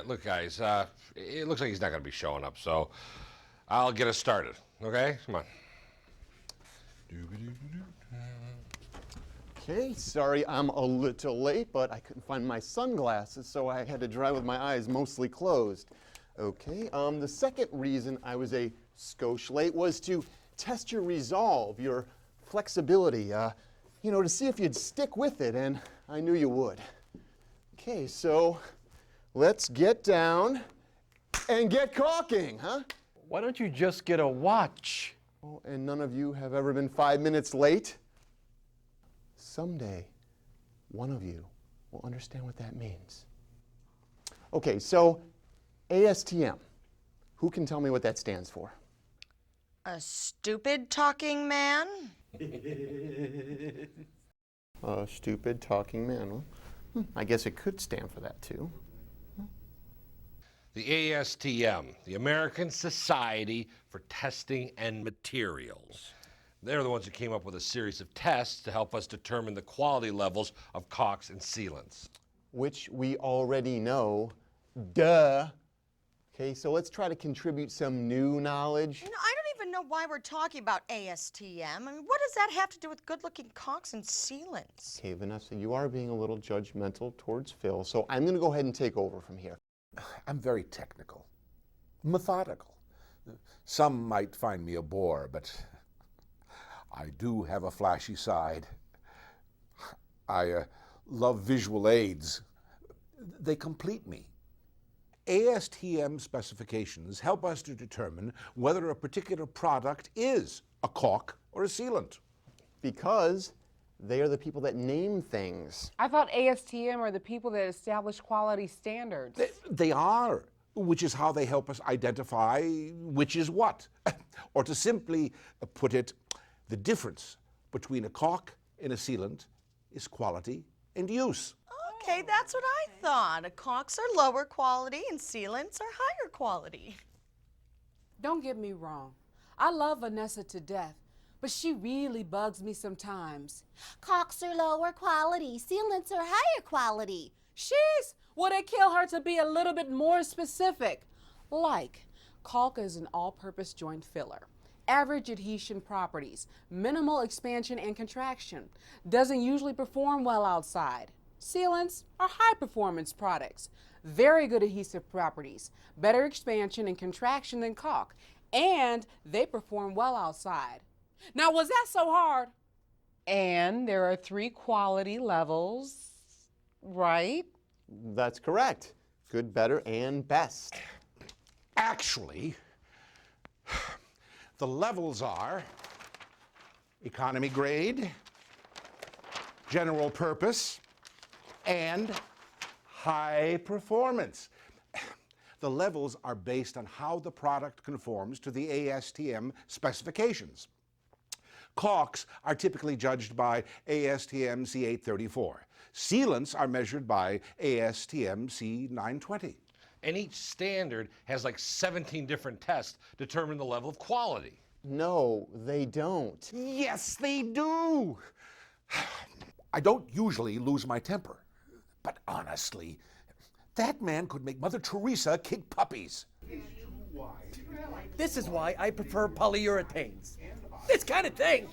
look, guys, it looks like he's not going to be showing up, so I'll get us started, okay? Come on. Okay, sorry I'm a little late, but I couldn't find my sunglasses, so I had to drive with my eyes mostly closed. Okay, the second reason I was a skosh late was to test your resolve, your flexibility, to see if you'd stick with it, and I knew you would. Okay, so let's get down and get caulking, huh? Why don't you just get a watch? Oh, and none of you have ever been 5 minutes late? Someday, one of you will understand what that means. Okay, so ASTM. Who can tell me what that stands for? A stupid talking man? A stupid talking man. Well, I guess it could stand for that too. The ASTM, the American Society for Testing and Materials. They're the ones who came up with a series of tests to help us determine the quality levels of caulks and sealants. Which we already know. Duh. Okay, so let's try to contribute some new knowledge. You know, I don't even know why we're talking about ASTM. I mean, what does that have to do with good-looking caulks and sealants? Okay, Vanessa, you are being a little judgmental towards Phil, so I'm going to go ahead and take over from here. I'm very technical, methodical. Some might find me a bore, but I do have a flashy side. I love visual aids. They complete me. ASTM specifications help us to determine whether a particular product is a caulk or a sealant. Because they are the people that name things. I thought ASTM are the people that establish quality standards. They are, which is how they help us identify which is what. Or to simply put it, the difference between a caulk and a sealant is quality and use. Okay, that's what I thought. Caulks are lower quality and sealants are higher quality. Don't get me wrong. I love Vanessa to death, but she really bugs me sometimes. Caulks are lower quality, sealants are higher quality. Sheesh, would it kill her to be a little bit more specific? Like, caulk is an all-purpose joint filler. Average adhesion properties, minimal expansion and contraction. Doesn't usually perform well outside. Sealants are high-performance products. Very good adhesive properties, better expansion and contraction than caulk, and they perform well outside. Now, was that so hard? And there are 3 quality levels, right? That's correct. Good, better, and best. Actually, the levels are economy grade, general purpose, and high performance. The levels are based on how the product conforms to the ASTM specifications. Caulks are typically judged by ASTM C834. Sealants are measured by ASTM C920. And each standard has like 17 different tests to determine the level of quality. No, they don't. Yes, they do. I don't usually lose my temper, but honestly, that man could make Mother Teresa kick puppies. This is why I prefer polyurethanes. This kind of thing.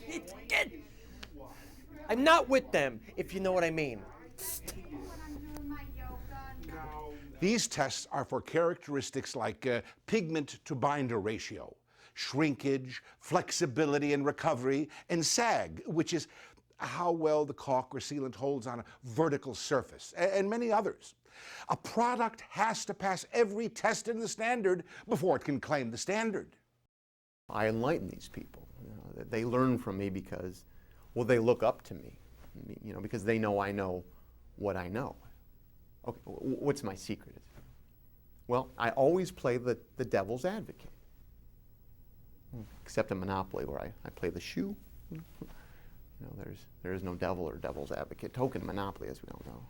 I'm not with them, if you know what I mean. These tests are for characteristics like pigment to binder ratio, shrinkage, flexibility and recovery, and sag, which is how well the caulk or sealant holds on a vertical surface, and many others. A product has to pass every test in the standard before it can claim the standard. I enlighten these people. They learn from me because, well, they look up to me, because they know I know what I know. Okay, what's my secret? Well, I always play the devil's advocate. Except in Monopoly, where I play the shoe. There is no devil or devil's advocate. Token Monopoly, as we all know.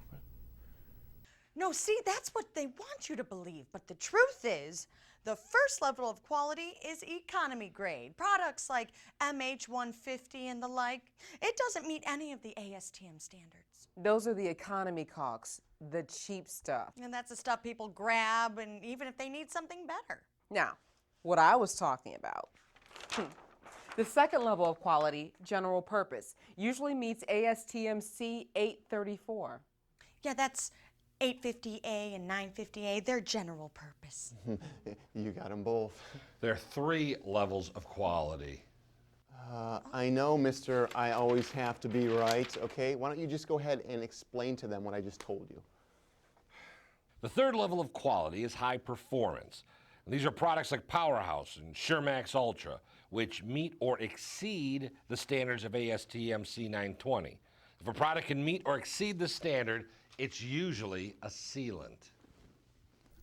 No, see, that's what they want you to believe. But the truth is, the first level of quality is economy grade. Products like MH150 and the like, it doesn't meet any of the ASTM standards. Those are the economy caulks. The cheap stuff. And that's the stuff people grab, and even if they need something better. Now, what I was talking about. The second level of quality, general purpose, usually meets ASTM C834. Yeah, that's 850A and 950A. They're general purpose. You got them both. There are 3 levels of quality. I know, mister, I always have to be right, okay? Why don't you just go ahead and explain to them what I just told you? The 3rd level of quality is high performance. And these are products like Powerhouse and SureMax Ultra, which meet or exceed the standards of ASTM C920. If a product can meet or exceed the standard, it's usually a sealant.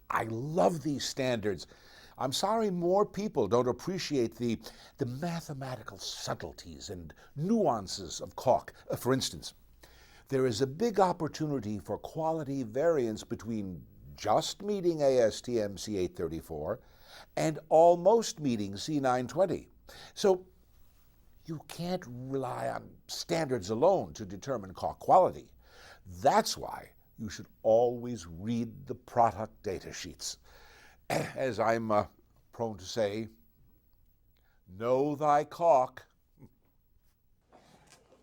I love these standards. I'm sorry more people don't appreciate the mathematical subtleties and nuances of caulk. For instance, there is a big opportunity for quality variance between just meeting ASTM C834 and almost meeting C920. So you can't rely on standards alone to determine caulk quality. That's why you should always read the product data sheets. As I'm prone to say, know thy caulk.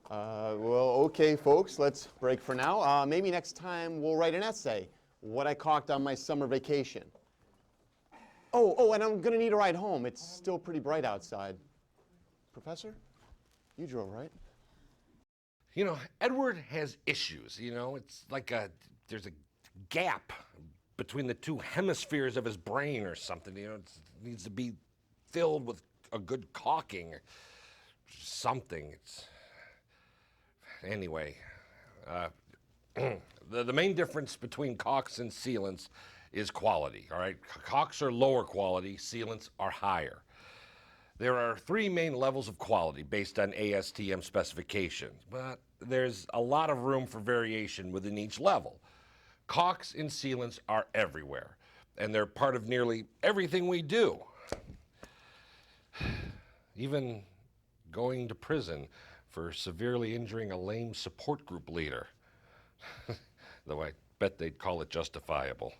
Well, okay, folks, let's break for now. Maybe next time we'll write an essay, what I caulked on my summer vacation. Oh, and I'm gonna need a ride home. It's still pretty bright outside. Professor, you drove, right? You know, Edward has issues, you know? It's like there's a gap between the 2 hemispheres of his brain or something, you know? It needs to be filled with a good caulking or something. Anyway, the main difference between caulks and sealants is quality, all right? Caulks are lower quality, sealants are higher. There are 3 main levels of quality based on ASTM specifications, but there's a lot of room for variation within each level. Caulks and sealants are everywhere, and they're part of nearly everything we do. Even going to prison for severely injuring a lame support group leader. Though I bet they'd call it justifiable.